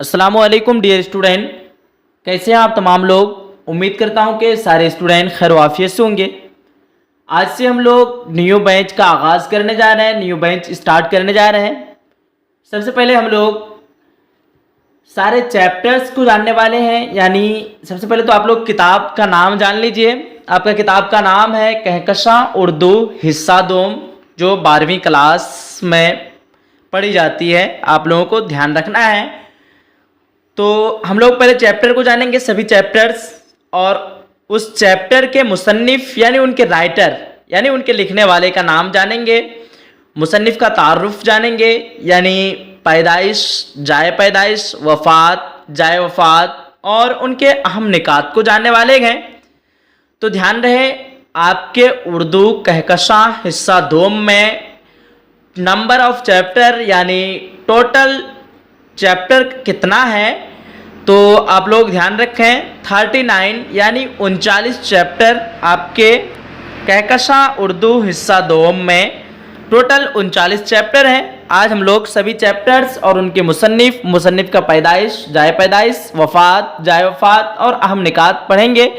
अस्सलामुअलैकुम dear student, कैसे हैं आप तमाम लोग। उम्मीद करता हूं कि सारे स्टूडेंट खैर वाफियत से होंगे। आज से हम लोग न्यू बैच का आगाज़ करने जा रहे हैं, न्यू बैच स्टार्ट करने जा रहे हैं। सबसे पहले हम लोग सारे चैप्टर्स को जानने वाले हैं। यानी सबसे पहले तो आप लोग किताब का नाम जान लीजिए। आपका किताब का नाम है कहकशां उर्दू हिस्सा दोम, जो 12वीं क्लास में पढ़ी जाती है। आप लोगों को ध्यान रखना है। तो हम लोग पहले चैप्टर को जानेंगे, सभी चैप्टर्स, और उस चैप्टर के मुसन्निफ यानी उनके राइटर यानी उनके लिखने वाले का नाम जानेंगे। मुसन्निफ का तारुफ जानेंगे, यानी पैदाइश, जाए पैदाइश, वफ़ात, जाए वफ़ात, और उनके अहम निकात को जानने वाले हैं। तो ध्यान रहे, आपके उर्दू कहकशां हिस्सा दोम में नंबर ऑफ चैप्टर यानी टोटल चैप्टर कितना है, तो आप लोग ध्यान रखें 39 यानी 39 चैप्टर आपके कहकशां उर्दू हिस्सा दोम में टोटल 39 चैप्टर हैं। आज हम लोग सभी चैप्टर्स और उनके मुसन्निफ का पैदाइश, जाए पैदाइश, वफ़ात, जाए वफ़ात और अहम निकात पढ़ेंगे।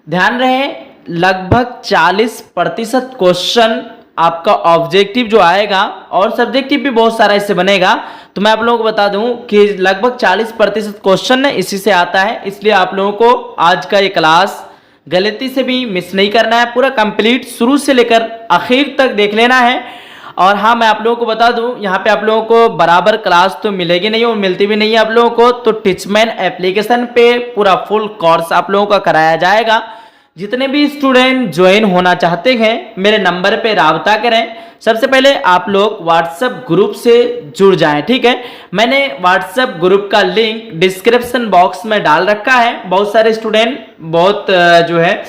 ध्यान रहे, लगभग 40% क्वेश्चन आपका ऑब्जेक्टिव जो आएगा, और सब्जेक्टिव भी बहुत सारा इससे बनेगा। तो मैं आप लोगों को बता दूं कि लगभग 40% क्वेश्चन इसी से आता है। इसलिए आप लोगों को आज का ये क्लास गलती से भी मिस नहीं करना है, पूरा कंप्लीट शुरू से लेकर आखिर तक देख लेना है। और हाँ, मैं आप लोगों को बता दूं, यहाँ पे आप लोगों को बराबर क्लास तो मिलेगी नहीं और मिलती भी नहीं है आप लोगों को। तो टीचमैन एप्लीकेशन पे पूरा फुल कोर्स आप लोगों का कराया जाएगा। जितने भी स्टूडेंट ज्वाइन होना चाहते हैं मेरे नंबर पे राब्ता करें। सबसे पहले आप लोग व्हाट्सएप ग्रुप से जुड़ जाएं, ठीक है। मैंने व्हाट्सएप ग्रुप का लिंक डिस्क्रिप्शन बॉक्स में डाल रखा है। बहुत सारे स्टूडेंट बहुत जो है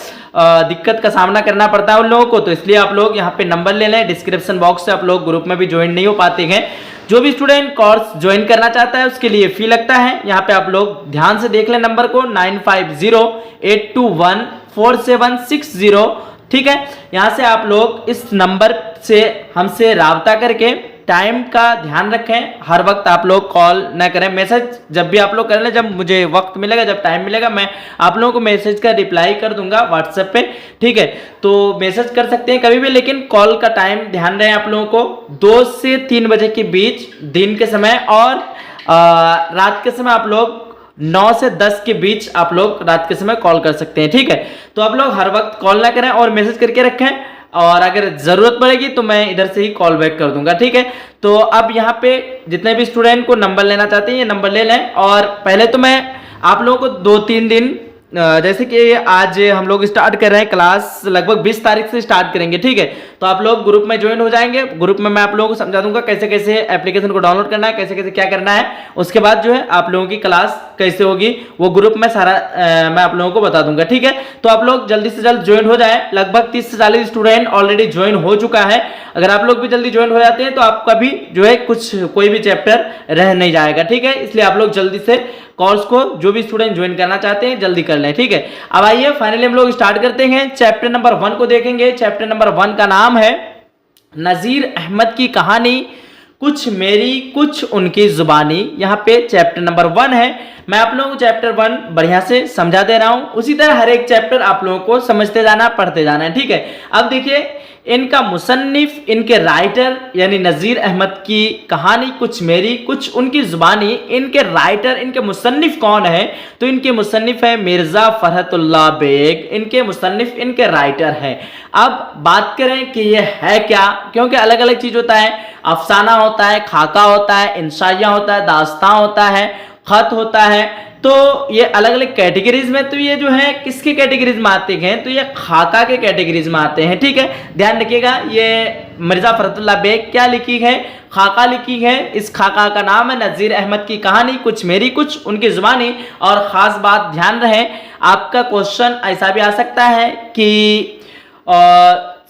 दिक्कत का सामना करना पड़ता है उन लोगों को, तो इसलिए आप लोग यहाँ पे नंबर ले लें डिस्क्रिप्शन बॉक्स से। आप लोग ग्रुप में भी ज्वाइन नहीं हो पाते हैं। जो भी स्टूडेंट कोर्स ज्वाइन करना चाहता है उसके लिए फी लगता है। यहाँ पे आप लोग ध्यान से देख लें नंबर को 9508214760, ठीक है। यहाँ से आप लोग इस नंबर से हमसे राब्ता करके टाइम का ध्यान रखें। हर वक्त आप लोग कॉल ना करें, मैसेज जब भी आप लोग कर लें, जब मुझे वक्त मिलेगा, जब टाइम मिलेगा, मैं आप लोगों को मैसेज का रिप्लाई कर दूंगा व्हाट्सएप पे, ठीक है। तो मैसेज कर सकते हैं कभी भी, लेकिन कॉल का टाइम ध्यान रहे आप लोगों को 2 से 3 बजे के बीच दिन के समय, और रात के समय आप लोग 9 से 10 के बीच आप लोग रात के समय कॉल कर सकते हैं, ठीक है। तो आप लोग हर वक्त कॉल ना करें और मैसेज करके रखें, और अगर जरूरत पड़ेगी तो मैं इधर से ही कॉल बैक कर दूंगा, ठीक है। तो अब यहाँ पे जितने भी स्टूडेंट को नंबर लेना चाहते हैं ये नंबर ले लें। और पहले तो मैं आप लोगों को 2-3 दिन, जैसे कि आज हम लोग स्टार्ट कर रहे हैं क्लास, लगभग 20 तारीख से स्टार्ट करेंगे, ठीक है। तो आप लोग ग्रुप में ज्वाइन हो जाएंगे। ग्रुप में मैं आप लोगों को समझा दूंगा कैसे कैसे एप्लीकेशन को डाउनलोड करना है, कैसे कैसे क्या करना है। उसके बाद जो है आप लोगों की क्लास कैसे होगी वो ग्रुप में सारा मैं आप लोगों को बता दूंगा, ठीक है। तो आप लोग जल्दी से जल्द ज्वाइन हो जाए। लगभग 30 से 40 स्टूडेंट ऑलरेडी ज्वाइन हो चुका है। अगर आप लोग भी जल्दी ज्वाइन हो जाते हैं तो आपका भी जो है कोई भी चैप्टर रह नहीं जाएगा, ठीक है। इसलिए आप लोग जल्दी से कोर्स को जो भी स्टूडेंट ज्वाइन करना चाहते हैं जल्दी कर लें, ठीक है। अब आइए फाइनली हम लोग स्टार्ट करते हैं। चैप्टर नंबर 1 को देखेंगे। चैप्टर नंबर 1 का नाम है नज़ीर अहमद की कहानी, कुछ मेरी कुछ उनकी जुबानी। यहाँ पे चैप्टर नंबर 1 है। मैं आप लोगों को चैप्टर 1 बढ़िया से समझा दे रहा हूं, उसी तरह हर एक चैप्टर आप लोगों को समझते जाना, पढ़ते जाना है, ठीक है। अब देखिए, इनका मुसन्निफ, इनके राइटर यानी नज़ीर अहमद की कहानी, कुछ मेरी कुछ उनकी जुबानी। इनके राइटर, इनके मुसन्निफ कौन है? तो इनके मुसन्निफ है मिर्ज़ा फरहतुल्लाह बेग। इनके मुसन्निफ, इनके राइटर हैं। अब बात करें कि ये है क्या, क्योंकि अलग अलग चीज होता है। अफसाना होता है, खाका होता है, इंशाइया होता है, दास्तां होता है, खत होता है। तो ये अलग अलग कैटेगरीज में, तो ये जो है किसके कैटेगरीज में आते हैं? तो ये खाका के कैटेगरीज में आते हैं, ठीक है। ध्यान रखिएगा, ये मिर्ज़ा फरहतुल्लाह बेग क्या लिखी है? खाका लिखी है। इस खाका का नाम है नज़ीर अहमद की कहानी, कुछ मेरी कुछ उनकी जुबानी। और खास बात ध्यान रहे, आपका क्वेश्चन ऐसा भी आ सकता है कि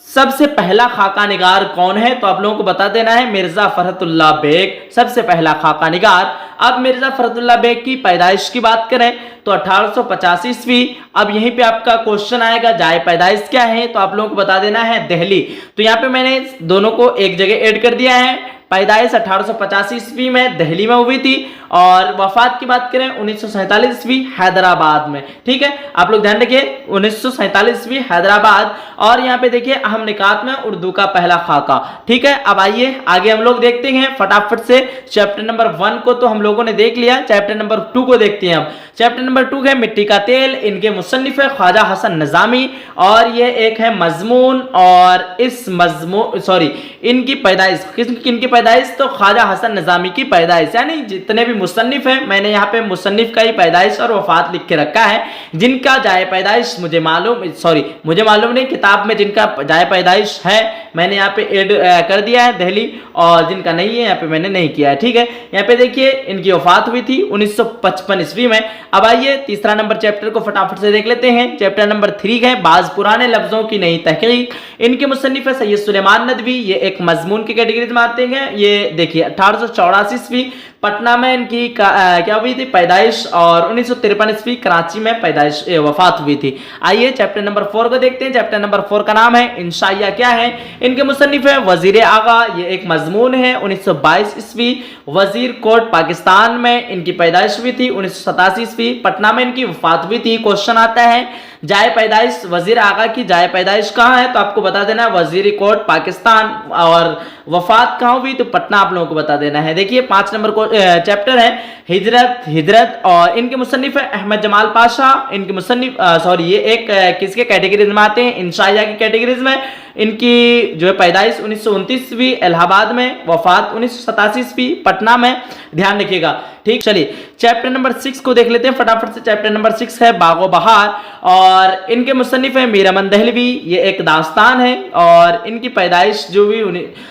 सबसे पहला खाका निगार कौन है? तो आप लोगों को बता देना है मिर्ज़ा फरहतुल्लाह बेग, सबसे पहला खाका निगार। अब मिर्ज़ा फरहतुल्लाह बेग की पैदाइश की बात करें तो 1885 ईस्वी। अब यहीं पे आपका क्वेश्चन आएगा जाए पैदाइश क्या है? तो आप लोगों को बता देना है दिल्ली। तो यहाँ पे मैंने दोनों को एक जगह ऐड कर दिया है। पैदाइश 1885 ईस्वी में दिल्ली में हुई थी और वफात की बात करें 1947 ईस्वी हैदराबाद में। ठीक है, आप लोग ध्यान रखिए 1947 ईस्वी हैदराबाद। और यहाँ पे देखिए अहम निकात में उर्दू का पहला खाका। ठीक है, अब आइए आगे हम लोग देखते हैं फटाफट से। चैप्टर नंबर 1 को तो हम लोगों ने देख लिया, चैप्टर नंबर 2 को देखते हैं हम। चैप्टर नंबर 2 है मिट्टी का तेल, इनके मुसन्निफ है ख्वाजा हसन निजामी और ये एक है मजमून। और इस मजमून इनकी पैदाइश, किनकी पैदाइश, तो ख्वाजा हसन निजामी की पैदाइश, यानी जितने भी मुसन्निफ है, मैंने यहाँ पे मुसन्निफ का ही पैदाइश और वफात लिख के रखा है। जिनका जाए पैदाइश मुझे मालूम नहीं, किताब में जिनका जाए पैदाइश है मैंने यहाँ पे ऐड कर दिया है दिल्ली, और जिनका नहीं है यहाँ पे मैंने नहीं किया है। ठीक है, यहाँ पे देखिए इनकी वफात हुई थी 1955 ईस्वी में। अब आइए तीसरा नंबर चैप्टर को फटाफट से देख लेते हैं। चैप्टर नंबर 3 है बाज पुराने लफ्जों की नई तहकीक, इनके मुसन्निफ है सैयद सुलेमान नदवी। ये एक मजमून की कैटेगरी में आते हैं। ये देखिए 1884 ईस्वी पटना में इनकी क्या हुई थी पैदाइश और 1953 ईस्वी कराची में पैदाइश वफात हुई थी। आइए चैप्टर नंबर 4 को देखते हैं। चैप्टर नंबर 4 का नाम है इंशाइया क्या है। इनके मुसन्निफ है वजीर आगा, ये एक मजमून है 1922 ईस्वी वजीर कोट पाकिस्तान में इनकी पैदाइश हुई थी। 1987 ईस्वी पटना में इनकी वफात हुई थी। क्वेश्चन आता है जाए पैदाइश वजीर आगा की जाए पैदाइश कहाँ है, तो आपको बता देना है वजीर कोट पाकिस्तान, और वफात कहाँ हुई तो पटना आप लोगों को बता देना है। देखिए 5 नंबर को चैप्टर है हिजरत और इनके मुसन्निफ है अहमद जमाल पाशा। इनके मुसन्निफ ये एक किसके कैटेगरीज में आते हैं, इंशाइया की कैटेगरीज में। इनकी जो है पैदाइश 1929वीं इलाहाबाद में, वफात 1987 ईस्वी पटना में, ध्यान रखिएगा। ठीक, चलिए चैप्टर नंबर 6 को देख लेते हैं फटाफट से। चैप्टर नंबर 6 है बागो बहार और इनके मुसन्निफ है मीर अमन दहलवी। ये एक दास्तान है और इनकी पैदाइश जो भी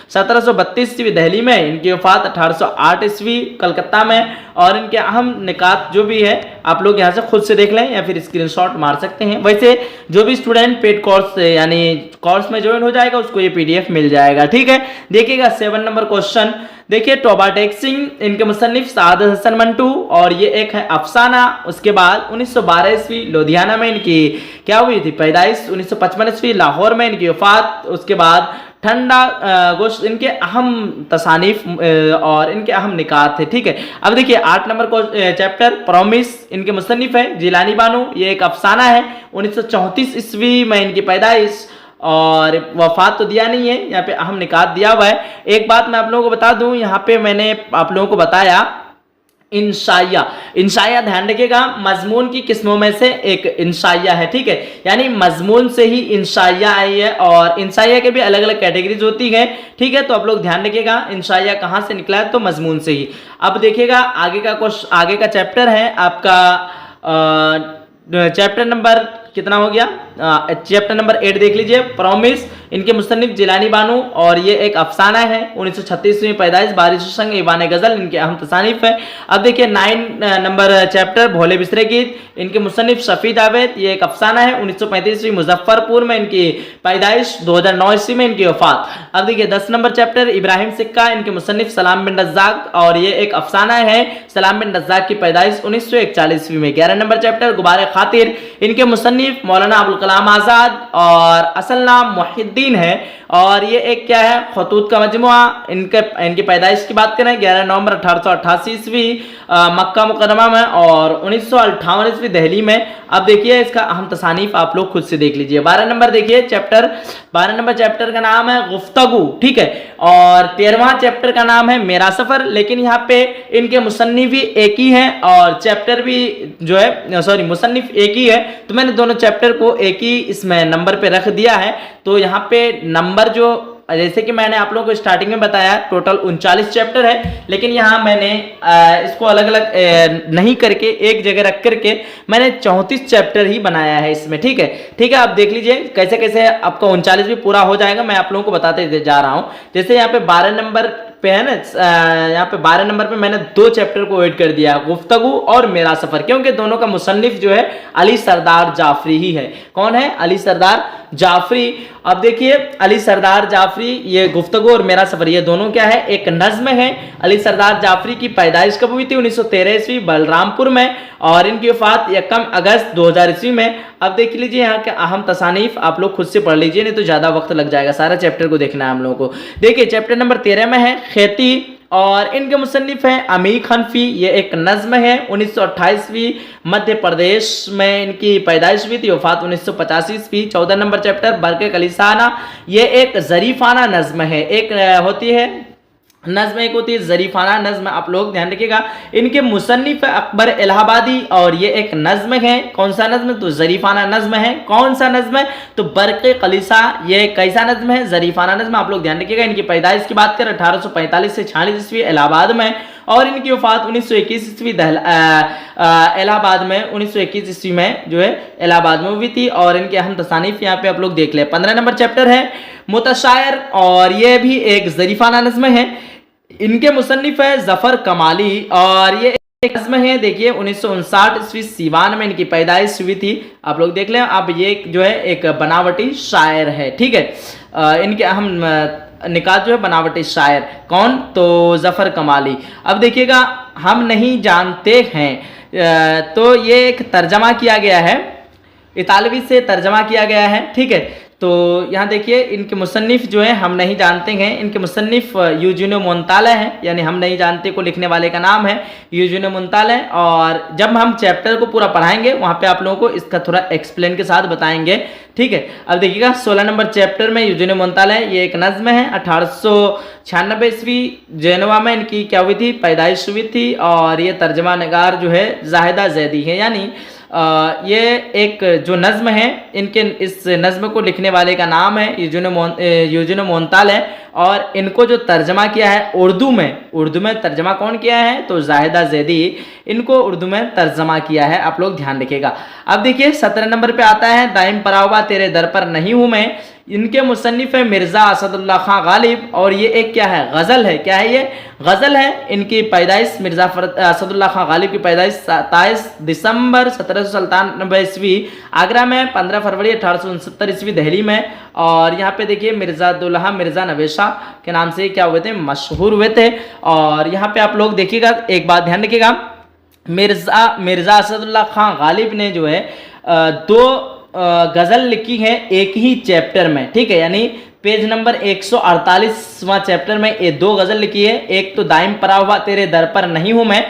1732 ईस्वी दिल्ली में, इनकी वफात 1808 ईस्वी कलकत्ता में। और इनके अहम निकात जो भी है आप लोग यहाँ से खुद से देख लें या फिर स्क्रीनशॉट मार सकते हैं। वैसे जो भी स्टूडेंट पेड कोर्स यानी कोर्स में ज्वाइन हो जाएगा उसको ये पीडीएफ मिल जाएगा। ठीक है, देखिएगा 7 नंबर क्वेश्चन। देखिए टोबा टेक सिंह, इनके मुसन्निफ सादत हसन मंटू और ये एक है अफसाना। उसके बाद 1912 ईस्वी लुधियाना में इनकी क्या हुई थी पैदाइश, 1955 ईस्वी लाहौर में इनकी वफात। उसके बाद ठंडा गोश्त, इनके अहम तसानीफ और इनके अहम निकात थे। ठीक है, अब देखिए 8 नंबर को चैप्टर प्रॉमिस, इनके मुसन्निफ है जिलानी बानू। ये एक अफसाना है 1934 ईस्वी में इनकी पैदाइश और वफात तो दिया नहीं है, यहाँ पे अहम निकात दिया हुआ है। एक बात मैं आप लोगों को बता दूं, यहाँ पे मैंने आप लोगों को बताया इंशाइया ध्यान रखिएगा मजमून की किस्मों में से एक इंशाइया है। ठीक है, यानी मजमून से ही इंशाइया आई है और इंशाइया के भी अलग अलग कैटेगरीज होती है। ठीक है, तो आप लोग ध्यान रखिएगा इंशाइया कहाँ से निकला है, तो मजमून से ही। अब देखिएगा आगे का चैप्टर है आपका चैप्टर नंबर कितना हो गया, चैप्टर नंबर 8 देख लीजिए प्रॉमिस। इनके मुसन्निफ जिलानी बानू और ये एक अफसाना है 1936 में पैदाइश, बारिश संग ईवान गजल इनके अहम तसानीफ है। अब देखिए 9 नंबर चैप्टर भोले बिसरे गीत, इनके मुसन्निफ शफी जावेद। ये एक अफसाना है 1935 मुजफ्फरपुर में इनकी पैदाइश, 2009 ईस्वी में इनकी वफात। अब देखिए 10 नंबर चैप्टर इब्राहिम सिक्का, इनके मुसन्निफ सलाम बिन रज़्ज़ाक और ये एक अफसाना है सलाम बिन रज़्ज़ाक की पैदाइश 1941 ईस्वी में। 11 नंबर चैप्टर गुबारे खातिर, इनके मुसन्निफ मौलाना अबुल कलाम आजाद और असल नाम मुहिद्दीन है और ये एक क्या है खतूत का मजमुआ। इनकी पैदाइश की बात करें 11 नवंबर 1888 ईस्वी मक्का मुकरमा में और 1958 ईस्वी दिल्ली में। अब देखिए इसका अहम तसानीफ आप लोग खुद से देख लीजिए। 12 नंबर देखिए चैप्टर, 12 नंबर चैप्टर का नाम है गुफ्तगू। ठीक है, और 13वां चैप्टर का नाम है मेरा सफर। लेकिन यहाँ पे इनके मुसन्निफ भी एक ही है और चैप्टर भी जो है मुसन्निफ एक ही है, तो मैंने दोनों चैप्टर को एक ही इसमें नंबर पे रख दिया है। तो यहाँ पे नंबर जो जैसे कि मैंने आप लोगों को स्टार्टिंग में बताया टोटल 39 चैप्टर है, लेकिन यहाँ मैंने इसको अलग अलग नहीं करके एक जगह रख करके मैंने 34 चैप्टर ही बनाया है इसमें। ठीक है, ठीक है, आप देख लीजिए कैसे कैसे आपका 39 भी पूरा हो जाएगा, मैं आप लोगों को बताते जा रहा हूँ। जैसे यहाँ पे 12 नंबर पे है ना, यहाँ पे 12 नंबर पे मैंने 2 चैप्टर को ऐड कर दिया, गुफ्तगू और मेरा सफर, क्योंकि दोनों का मुसन्निफ जो है अली सरदार जाफरी ही है। कौन है? अली सरदार जाफरी। अब देखिए अली सरदार जाफरी, ये गुफ्तगू और मेरा सफर, ये दोनों क्या है, एक नज्म है। अली सरदार जाफरी की पैदाइश कब हुई थी? 1913 ईस्वी बलरामपुर में, और इनकी वफात 1 अगस्त 2000 ईस्वी में। अब देख लीजिए यहाँ के अहम तसानीफ आप लोग खुद से पढ़ लीजिए, नहीं तो ज्यादा वक्त लग जाएगा, सारा चैप्टर को देखना है हम लोगों को। देखिए चैप्टर नंबर 13 में है खेती, और इनके मुसन्निफ हैं अमीक हनफी, ये एक नज्म है। 1928वीं मध्य प्रदेश में इनकी पैदाइश हुई थी, वफात 1985 ईस्वी। 14 नंबर चैप्टर बरके कलिसाना, ये एक जरीफाना नज्म है। एक होती है नज्म, एक होती है जरीफाना नज्म, आप लोग ध्यान रखिएगा। इनके मुसन्निफ अकबर इलाहाबादी, और ये एक नज्म है। कौन सा नज्म? तो जरीफाना नज्म है। कौन सा नज्म है? तो बरक़े कलिसा, ये कैसा नज्म है? जरीफाना नज्म, आप लोग ध्यान रखिएगा। इनकी पैदाइश की बात करें 1845 से 46 ईस्वी इलाहाबाद में, और इनकी वफात 1921 ईस्वी इलाहाबाद में, 1921 ईस्वी में जो है इलाहाबाद में हुई थी। और इनके अहम तसानीफ यहाँ पे आप लोग देख ले। 15 नंबर चैप्टर है मुतशायर, और ये भी एक जरीफाना नज्म है। इनके मुसन्निफ है जफर कमाली, और ये एक नज्म है। देखिए 1959 ईस्वी सीवान में इनकी पैदाइश हुई थी, आप लोग देख लें। अब ये जो है एक बनावटी शायर है, ठीक है। इनके अहम निकात जो है बनावटी शायर, कौन? तो जफर कमाली। अब देखिएगा हम नहीं जानते हैं, तो ये एक तर्जमा किया गया है, इतालवी से तर्जमा किया गया है, ठीक है। तो यहाँ देखिए इनके मुसन्निफ जो है हम नहीं जानते हैं, इनके मुसन्निफ यूजुनो मोंताले हैं, यानी हम नहीं जानते को लिखने वाले का नाम है यूजुनो मोंताले। और जब हम चैप्टर को पूरा पढ़ाएंगे वहाँ पे आप लोगों को इसका थोड़ा एक्सप्लेन के साथ बताएंगे, ठीक है। अब देखिएगा 16 नंबर चैप्टर में यूजुनो मोंताले, ये एक नज्म है। 1896 ईस्वी जेनवा में इनकी क्या हुई थी? पैदाइश हुई थी। और ये तर्जमा नगार जो है जाहिदा जैदी है, यानी ये एक जो नज्म है, इनके इस नज्म को लिखने वाले का नाम है यूजुनो मोंताल है। और इनको जो तर्जमा किया है उर्दू में तर्जमा कौन किया है? तो जाहिदा जैदी, इनको उर्दू में तर्जमा किया है, आप लोग ध्यान रखिएगा। अब देखिए 17 नंबर पे आता है दाइम परावा तेरे दर पर नहीं हूं मैं। इनके मुसन्निफ है मिर्ज़ा असदुल्ला खां गालिब, और ये एक क्या है? गज़ल है। क्या है ये? गज़ल है। इनकी पैदाइश मिर्ज़ा असदुल्ला खां गालिब की पैदाइश 27 दिसंबर 1797 ईस्वी आगरा में, 15 फरवरी 1869 ईस्वी दिल्ली में। और यहाँ पे देखिए मिर्ज़ा दुल्हा मिर्ज़ा नवेशा के नाम से क्या हुए थे? मशहूर हुए थे। और यहाँ पे आप लोग देखिएगा, एक बात ध्यान रखिएगा, मिर्ज़ा असदुल्ला खां गालिब ने जो है 2 गज़ल लिखी है एक ही चैप्टर में, ठीक है। यानी पेज नंबर 148वां चैप्टर में ये 2 गज़ल लिखी है। एक तो दाइम परा हुआ तेरे दर पर नहीं हूं मैं,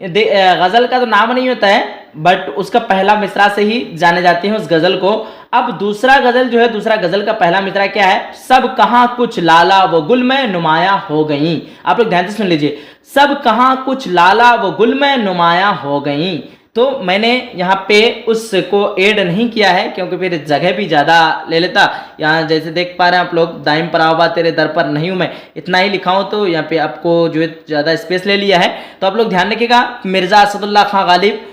गज़ल का तो नाम नहीं होता है, बट उसका पहला मिसरा से ही जाने जाते हैं उस गज़ल को। अब दूसरा गज़ल जो है, दूसरा गज़ल का पहला मिसरा क्या है? सब कहाँ कुछ लाला वो गुल में नुमाया हो गई। आप लोग ध्यान से सुन लीजिए, सब कहाँ कुछ लाला वो गुल में नुमाया हो गई। तो मैंने यहाँ पे उसको ऐड नहीं किया है क्योंकि फिर जगह भी ज़्यादा ले लेता। यहाँ जैसे देख पा रहे हैं आप लोग, दाइम परावा तेरे दर पर नहीं हूँ मैं, इतना ही लिखा हूँ, तो यहाँ पे आपको जो है ज़्यादा स्पेस ले लिया है। तो आप लोग ध्यान रखिएगा, मिर्ज़ा असदुल्ला खां गालिब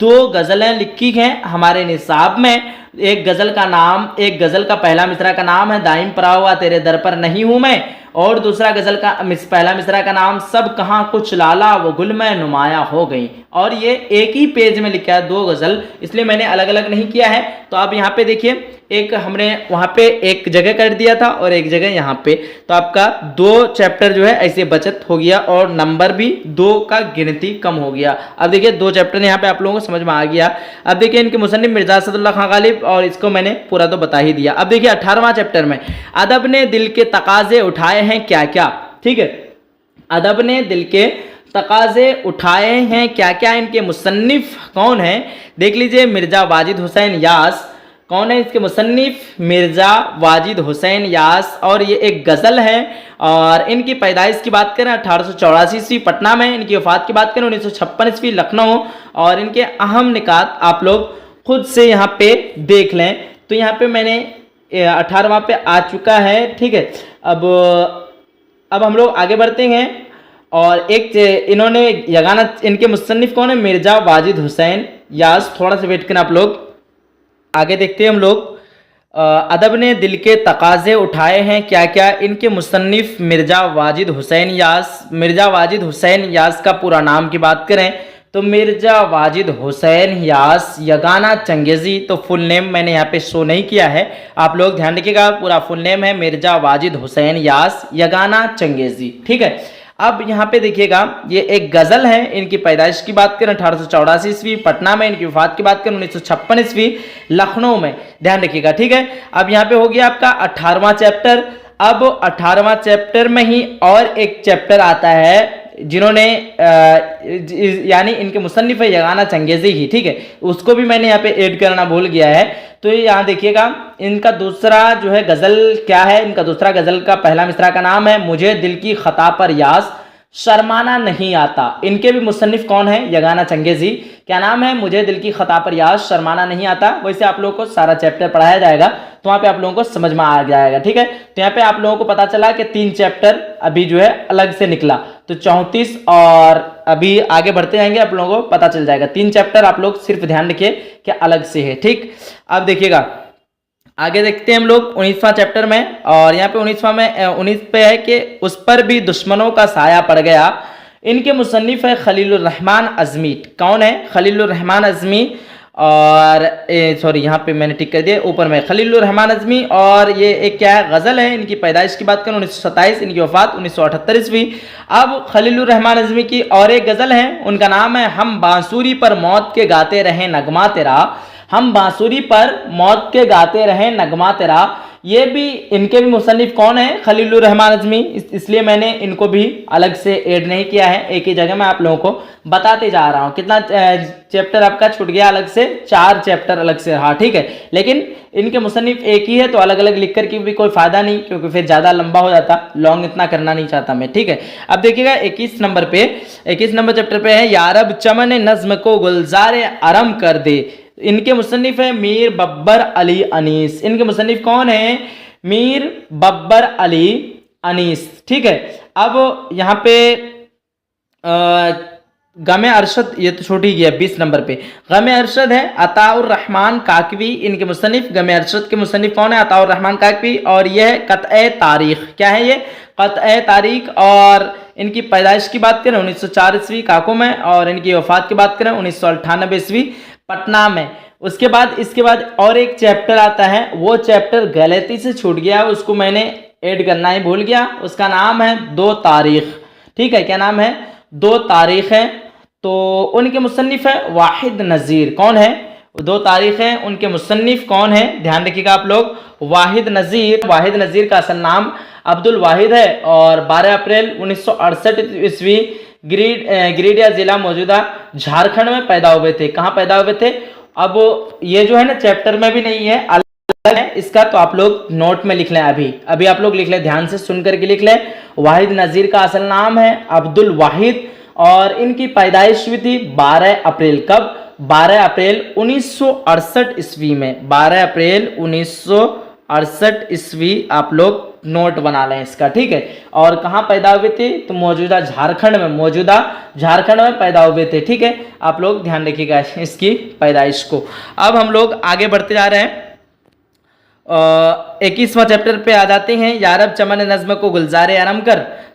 2 गज़लें लिखी हैं हमारे निसाब में। एक गज़ल का पहला मिसरा का नाम है दाइम परावा तेरे दर पर नहीं हूँ मैं, और दूसरा गज़ल का पहला मिसरा का नाम सब कहाँ कुछ लाला वो गुल में नुमाया हो गई। और ये एक ही पेज में लिखा है 2 गज़ल, इसलिए मैंने अलग अलग नहीं किया है। तो आप यहाँ पे देखिए, एक हमने वहाँ पे एक जगह कर दिया था और एक जगह यहाँ पे, तो आपका 2 चैप्टर जो है ऐसे बचत हो गया और नंबर भी 2 का गिनती कम हो गया। अब देखिए 2 चैप्टर यहाँ पे आप लोगों को समझ में आ गया। अब देखिए इनके मुसन्निफ मिर्ज़ा असदुल्ला खां गालिब, और इसको मैंने पूरा तो बता ही दिया। अब देखिए 18वां चैप्टर में अदब ने दिल के तकाजे उठाए हैं क्या क्या, ठीक है। अदब ने दिल के तकाजे उठाए हैं क्या क्या, इनके मुसन्निफ कौन है? देख लीजिए, मिर्ज़ा वाजिद हुसैन यास। कौन है इसके मुसन्निफ? मिर्ज़ा वाजिद हुसैन यास, और ये एक गज़ल है। और इनकी पैदाइश की बात करें 1884 ईस्वी पटना में, इनकी वफात की बात करें 1956 ईस्वी लखनऊ। और इनके अहम निकात आप लोग खुद से यहाँ पे देख लें। तो यहाँ पे मैंने 18वां पे आ चुका है, ठीक है। अब हम लोग आगे बढ़ते हैं। और एक इन्होंने यगाना, इनके मुसन्निफ कौन है? मिर्ज़ा वाजिद हुसैन यास। थोड़ा सा वेट करें आप लोग, आगे देखते हैं हम लोग। अदब ने दिल के तकाजे उठाए हैं क्या क्या, इनके मुसन्निफ मिर्ज़ा वाजिद हुसैन यास। मिर्ज़ा वाजिद हुसैन यास का पूरा नाम की बात करें तो मिर्जा वाजिद हुसैन यास यगाना चंगेज़ी, तो फुल नेम मैंने यहाँ पे शो नहीं किया है, आप लोग ध्यान रखिएगा, पूरा फुल नेम है मिर्जा वाजिद हुसैन यास यगाना चंगेज़ी। ठीक है, अब यहाँ पे देखिएगा ये एक गज़ल है। इनकी पैदाइश की बात करें 1884 ईस्वी, पटना में। इनकी वफात की बात करें 1956 ईस्वी, लखनऊ में। ध्यान रखिएगा, ठीक है। अब यहाँ पे हो गया आपका 18वां चैप्टर। अब 18वां चैप्टर में ही और एक चैप्टर आता है जिन्होंने यानी इनके मुसन्निफ है यगाना चंगेज़ी ही, ठीक है, उसको भी मैंने यहाँ पे ऐड करना भूल गया है। तो यहाँ देखिएगा इनका दूसरा जो है गज़ल क्या है, इनका दूसरा गज़ल का पहला मिसरा का नाम है मुझे दिल की खता पर यास शर्माना नहीं आता। इनके भी मुसन्निफ कौन है, यगाना चंगेज़ी। क्या नाम है, मुझे दिल की खता पर यास शर्माना नहीं आता। वैसे आप लोगों को सारा चैप्टर पढ़ाया जाएगा तो वहाँ पे आप लोगों को समझ में आ जाएगा, ठीक है। तो यहाँ पे आप लोगों को पता चला कि 3 चैप्टर अभी जो है अलग से निकला, तो 34 और अभी आगे बढ़ते जाएंगे आप लोगों को पता चल जाएगा। 3 चैप्टर आप लोग सिर्फ ध्यान रखिए कि अलग से है, ठीक। अब देखिएगा आगे देखते हैं हम लोग 19वां चैप्टर में, और यहाँ पे 19वां में 19 पे है कि उस पर भी दुश्मनों का साया पड़ गया। इनके मुसन्निफ है खलीलुर रहमान अज़मी। कौन है, खलीलुर रहमान अज़मी। और सॉरी यहाँ पे मैंने टिक कर दिया ऊपर में, खलीलुर रहमान अज़मी। और ये एक क्या है, गज़ल है। इनकी पैदाइश की बात करें 1927, इनकी वफात 1978 ईस्वी। अब खलीलुर रहमान अज़मी की और एक गज़ल है, उनका नाम है हम बांसुरी पर मौत के गाते रहे नगमा तेरा। हम बांसुरी पर मौत के गाते रहे नगमा तेरा। ये भी इनके भी मुसन्निफ कौन है, खलीलुर रहमान अज़मी। इसलिए मैंने इनको भी अलग से ऐड नहीं किया है, एक ही जगह मैं आप लोगों को बताते जा रहा हूँ। कितना चैप्टर आपका छूट गया अलग से, 4 चैप्टर अलग से रहा, ठीक है। लेकिन इनके मुसन्निफ एक ही है तो अलग अलग लिख कर के भी कोई फायदा नहीं, क्योंकि फिर ज़्यादा लंबा हो जाता, लॉन्ग इतना करना नहीं चाहता मैं, ठीक है। अब देखिएगा 21 नंबर पे, 21 नंबर चैप्टर पे है यारब चमन नज़्म को गुलजार अरम कर दे। इनके मुसन्निफ है मीर बब्बर अली अनीस। इनके मुसन्निफ कौन है, मीर बब्बर अली अनीस, ठीक है। अब यहाँ पे गमे अरशद, ये तो छोटी गया 20 नंबर पे। गमे अरशद है अताउर रहमान काकवी। इनके मुसन्निफ गमे अरशद के मुसन्निफ कौन है, अताउर रहमान काकवी। और यह है क़त्ए तारीख। क्या है ये, क़त्ए तारीख। और इनकी पैदाइश की बात करें 1904 ईस्वी काको में, और इनकी वफात की बात करें 1998 ईस्वी पटना में। उसके बाद इसके बाद और एक चैप्टर आता है, वो चैप्टर गलती से छूट गया, उसको मैंने ऐड करना ही भूल गया। उसका नाम है 2 तारीख, ठीक है। क्या नाम है, 2 तारीख है। तो उनके मुसन्निफ है वाहिद नज़ीर। कौन है, 2 तारीख है, उनके मुसन्निफ कौन है, ध्यान रखिएगा आप लोग, वाहिद नज़ीर। वाहिद नज़ीर का असल नाम अब्दुल वाहिद है, और 12 अप्रैल 1968 ईस्वी गिरिडीह जिला मौजूदा झारखंड में पैदा हुए थे। कहाँ पैदा हुए थे, अब ये जो है ना चैप्टर में भी नहीं है, अलग है इसका, तो आप लोग नोट में लिख लें, अभी आप लोग लिख लें, ध्यान से सुन करके लिख लें। वाहिद नज़ीर का असल नाम है अब्दुल वाहिद, और इनकी पैदाइश हुई थी 12 अप्रैल। कब, 12 अप्रैल 1968 ईस्वी में। 12 अप्रैल 1968 ईस्वी आप लोग नोट बना लें इसका, ठीक है। और कहाँ पैदा हुए थे, तो मौजूदा झारखंड में पैदा हुए थे, ठीक है। आप लोग ध्यान रखिएगा इसकी पैदाइश को। अब हम लोग आगे बढ़ते जा रहे हैं, 21वां चैप्टर पे आ जाते हैं। यारब चमन नज़्म को गुलजार अरम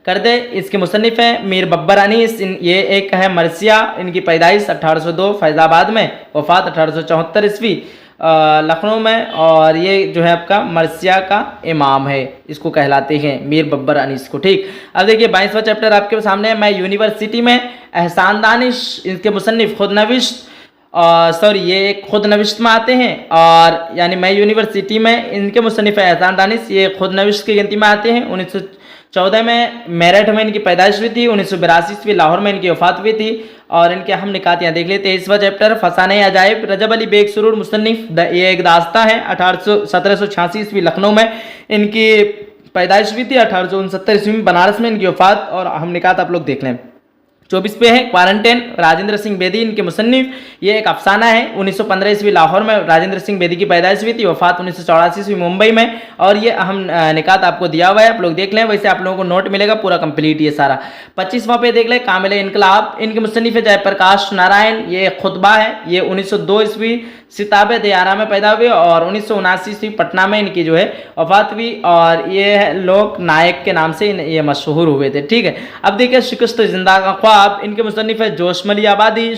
कर दे। इसके मुसन्निफ हैं मीर बब्बर अनीस। ये एक है मरसिया। इनकी पैदाइश 1802 फैज़ाबाद में, वफात 1874 ईस्वी लखनऊ में। और ये जो है आपका मरसिया का इमाम है, इसको कहलाते हैं मीर बब्बर अनीस को, ठीक। अब देखिए 22वां चैप्टर आपके सामने है, मैं यूनिवर्सिटी में। एहसान दानिश, इनके मुसन्निफ खुद नविश्त, सॉरी ये खुद नविश्त में आते हैं, और यानी मैं यूनिवर्सिटी में इनके मुसन्निफ एहसान दानिश, ये खुद नविश्त की गिनती में आते हैं। 1914 में मेरठ में इनकी पैदाइश हुई थी। 1982 ईस्वी लाहौर में इनकी वफात हुई थी। और इनके अहम निकात यहाँ देख लेते हैं। 23वां चैप्टर फसाने अजाइब, रजब अली बेग सुरूर मुसन्निफ, ये एक दास्ता है। 1786 ईस्वी लखनऊ में इनकी पैदाइश हुई थी। 1869 ईस्वी में बनारस में इनकी वफात। और अहम निकात आप लोग देख लें। 24 पे है क्वारंटाइन, राजेंद्र सिंह बेदी इनके मुसन्निफ। ये एक अफसाना है। 1915 ईस्वी लाहौर में राजेंद्र सिंह बेदी की पैदाइश हुई थी, वफात 1984 ईस्वी मुंबई में। और ये अहम निकात आपको दिया हुआ है, आप लोग देख लें। वैसे आप लोगों को नोट मिलेगा पूरा कंप्लीट ये सारा। 25वां पे देख लें कामिल इनकलाब, इनके मुसन्निफ है जयप्रकाश नारायण। ये खुतबा है, ये 1902 ईस्वी सिताबे दयारा में पैदा हुए और 1979 ईस्वी पटना में इनकी जो है वफात हुई और ये लोक नायक के नाम से ये मशहूर हुए थे। ठीक है, अब देखिए शिकस्त जिंदा का ख्वाब, इनके मुसन्निफ है जोशमली आबादी,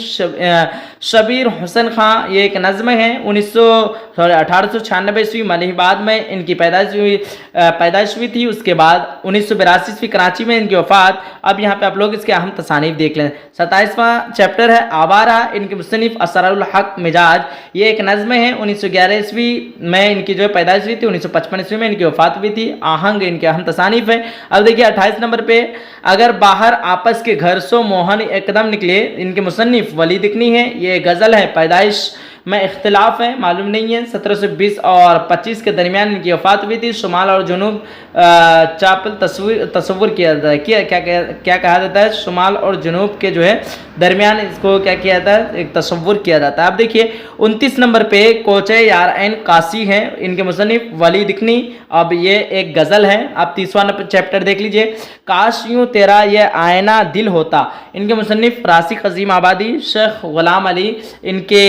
शबीर हुसैन खां, ये एक नज़्म है। 1896 ईस्वी मलिहाबाद में इनकी पैदाइश हुई थी। उसके बाद 1982 ईस्वी कराची में इनकी वफात। अब यहाँ पे आप लोग इसके अहम तसानीफ देख लें। 27वां चैप्टर है आवारा, इनके मुसन्निफ असरारुल हक मिजाज, ये एक नज़्म है। 1911 ईस्वी में इनकी जो है पैदाइश हुई थी, 1955 ईस्वी में इनकी वफात हुई थी। आहंग इनके अहम तसानीफ है। अब देखिए 28 नंबर पे, अगर बाहर आपस के घर सो मोहन एकदम निकले, इनके मुसन्निफ वली दिकनी है, ये गज़ल है। पैदाइश में इख्तिलाफ है, मालूम नहीं है। 1720 और 25 के दरमियान इनकी वफात हुई थी। शुमाल और जुनूब चापल तस्वुर किया जाता है, क्या कहा जाता है, शुमाल और जुनूब के जो है दरमियान इसको क्या किया जाता है, एक तस्वुर किया जाता है। अब देखिए 29 नंबर पे कोचे यार ऐन कासी हैं, इनके मुसन्निफ वली दिकनी। अब ये एक गज़ल है। अब 30वां चैप्टर देख लीजिए, काश यूँ तेरा ये आयना दिल होता, इनके मुसन्निफ रासिक अजीम आबादी, शेख गुलाम अली, इनके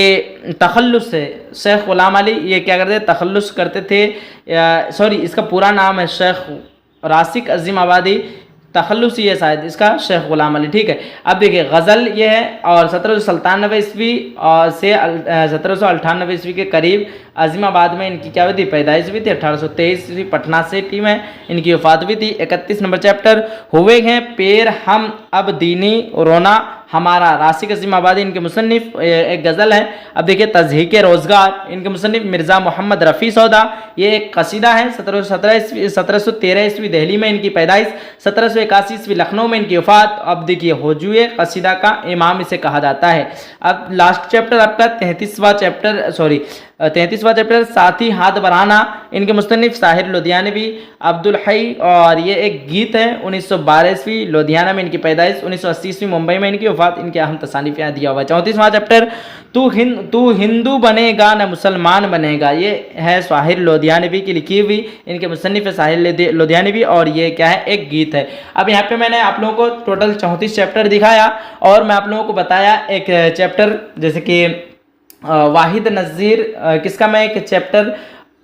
तखल्लुस से शेख गुलाम अली ये क्या करते थे, तखल्लुस करते थे, सॉरी इसका पूरा नाम है शेख रासिक अजीम आबादी, तखल्लुस ही है शायद इसका, शेख गुलाम अली। ठीक है, अब देखिए गज़ल ये है और 1797 ईस्वी से 1798 ईस्वी के करीब अजीमाबाद में इनकी क्या हुई थी, पैदाइश हुई थी। 1823 ईस्वी पटना सिटी में इनकी वफात हुई थी। 31 नंबर चैप्टर हुए हैं पेर हम अब दीनी रोना हमारा, रासिक अजीम आबादी इनके मुसन्निफ, एक गज़ल है। अब देखिए तज़हीक रोज़गार, इनके मुसन्निफ मिर्ज़ा मोहम्मद रफ़ी सौदा, ये एक कसीदा है। 1713 ईस्वी दिल्ली में इनकी पैदाइश, 1781 ईस्वी लखनऊ में इनकी वफात। अब देखिए हुजूए कसीदा का इमाम इसे कहा जाता है। अब लास्ट चैप्टर आपका 33वां चैप्टर साथी हाथ बराना, इनके मुस्तनिफ साहिर लुधियानवी अब्दुल हई, और ये एक गीत है। 1912 ईस्वी लुधियाना में इनकी पैदाइश, 1980 ईस्वी मुंबई में इनकी वफात। इनके अहम तसानीफ यहाँ दिया हुआ है। 34वां चैप्टर तू हिंदू बनेगा न मुसलमान बनेगा, ये है साहिर लुधियानवी की लिखी हुई, इनके मुसन्निफ साहिर लुधियानवी, और ये क्या है, एक गीत है। अब यहाँ पे मैंने आप लोगों को टोटल 34 चैप्टर दिखाया और मैं आप लोगों को बताया एक चैप्टर, जैसे कि वाहिद नज़ीर, किसका मैं एक चैप्टर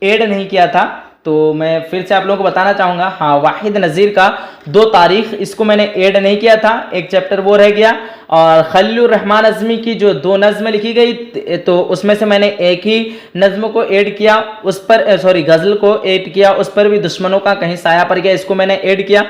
ऐड नहीं किया था, तो मैं फिर से आप लोगों को बताना चाहूँगा। हाँ, वाहिद नज़ीर का 2 तारीख, इसको मैंने ऐड नहीं किया था, एक चैप्टर वो रह गया। और खलीलुर रहमान अज़मी की जो 2 नज़्म लिखी गई, तो उसमें से मैंने एक ही नज़्म को ऐड किया, उस पर सॉरी गज़ल को ऐड किया, उस पर भी दुश्मनों का कहीं साया पड़ गया, इसको मैंने ऐड किया।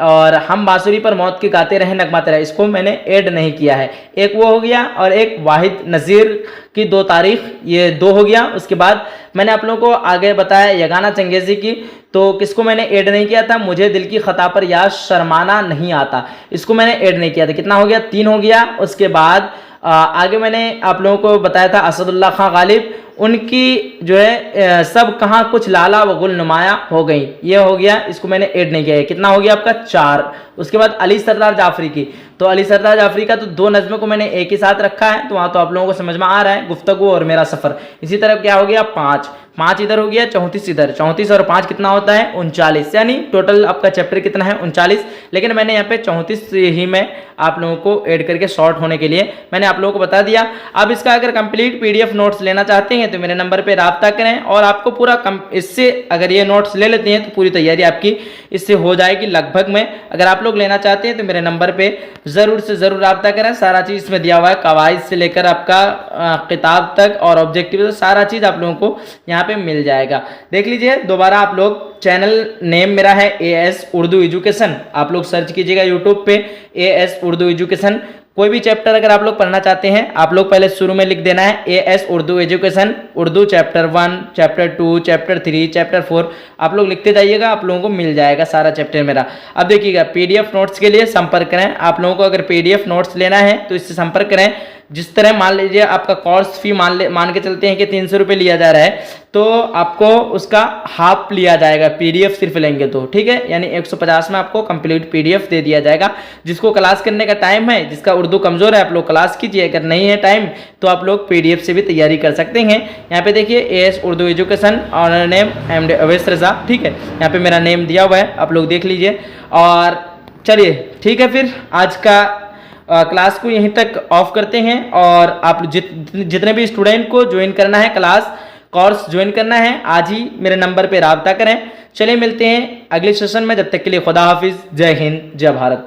और हम बांसुरी पर मौत के गाते रहे नगमाते रहे, इसको मैंने ऐड नहीं किया है। एक वो हो गया और एक वाहिद नज़ीर की 2 तारीख, ये 2 हो गया। उसके बाद मैंने आप लोगों को आगे बताया यगाना चंगेज़ी की, तो किसको मैंने ऐड नहीं किया था, मुझे दिल की खता पर याद शर्माना नहीं आता, इसको मैंने ऐड नहीं किया था। कितना हो गया, 3 हो गया। उसके बाद आगे मैंने आप लोगों को बताया था असदुल्ला खां गालिब, उनकी जो है सब कहाँ कुछ लाला व गुल नुमाया हो गई, ये हो गया, इसको मैंने ऐड नहीं किया है। कितना हो गया आपका, 4। उसके बाद अली सरदार जाफरी की, तो अली सरदार जाफरी का तो 2 नज़्मों को मैंने एक ही साथ रखा है, तो वहाँ तो आप लोगों को समझ में आ रहा है, गुफ्तगू और मेरा सफ़र। इसी तरह क्या हो गया, 5 इधर हो गया, 34 इधर, 34 और 5 कितना होता है, 39, यानी टोटल आपका चैप्टर कितना है, 39। लेकिन मैंने यहाँ पे 34 ही में आप लोगों को ऐड करके शॉर्ट होने के लिए मैंने आप लोगों को बता दिया। अब इसका अगर कंप्लीट PDF नोट्स लेना चाहते हैं तो मेरे नंबर पे राब्ता करें, और आपको पूरा इससे अगर ये नोट्स ले लेते हैं तो पूरी तैयारी आपकी इससे हो जाएगी लगभग में। अगर आप लोग लेना चाहते हैं तो मेरे नंबर पे ज़रूर से ज़रूर राब्ता करें, सारा चीज़ इसमें दिया हुआ है, कवाइद से लेकर आपका किताब तक और ऑब्जेक्टिव, सारा चीज़ आप लोगों को यहाँ पे मिल जाएगा। देख लीजिए दोबारा, आप लोग चैनल नेम मेरा है AS उर्दू एजुकेशन, आप लोग सर्च कीजिएगा यूट्यूब पे AS उर्दू एजुकेशन। कोई भी चैप्टर अगर आप लोग पढ़ना चाहते हैं, आप लोग पहले शुरू में लिख देना है AS Urdu education, Urdu chapter 1, chapter 2, chapter 3, chapter 4, आप लोग लिखते जाइएगा, आप लोगों को मिल जाएगा सारा चैप्टर मेरा। अब देखिएगा PDF नोट्स के लिए संपर्क करें, आप लोगों को अगर PDF नोट्स लेना है तो इससे संपर्क करें। जिस तरह मान लीजिए आपका कोर्स फी मान के चलते हैं कि 300 रुपये लिया जा रहा है, तो आपको उसका हाफ लिया जाएगा, PDF सिर्फ लेंगे तो, ठीक है, यानी 150 में आपको कंप्लीट PDF दे दिया जाएगा। जिसको क्लास करने का टाइम है, जिसका उर्दू कमज़ोर है, आप लोग क्लास कीजिए, अगर नहीं है टाइम तो आप लोग PDF से भी तैयारी कर सकते हैं। यहाँ पे देखिए AS Urdu education, owner name MD Awais Raza, ठीक है, यहाँ पे मेरा नेम दिया हुआ है, आप लोग देख लीजिए। और चलिए ठीक है, फिर आज का क्लास को यहीं तक ऑफ करते हैं और आप जितने भी स्टूडेंट को ज्वाइन करना है क्लास कोर्स ज्वाइन करना है आज ही मेरे नंबर पे राब्ता करें। चलिए मिलते हैं अगले सेशन में, जब तक के लिए खुदा हाफिज, जय हिंद, जय भारत।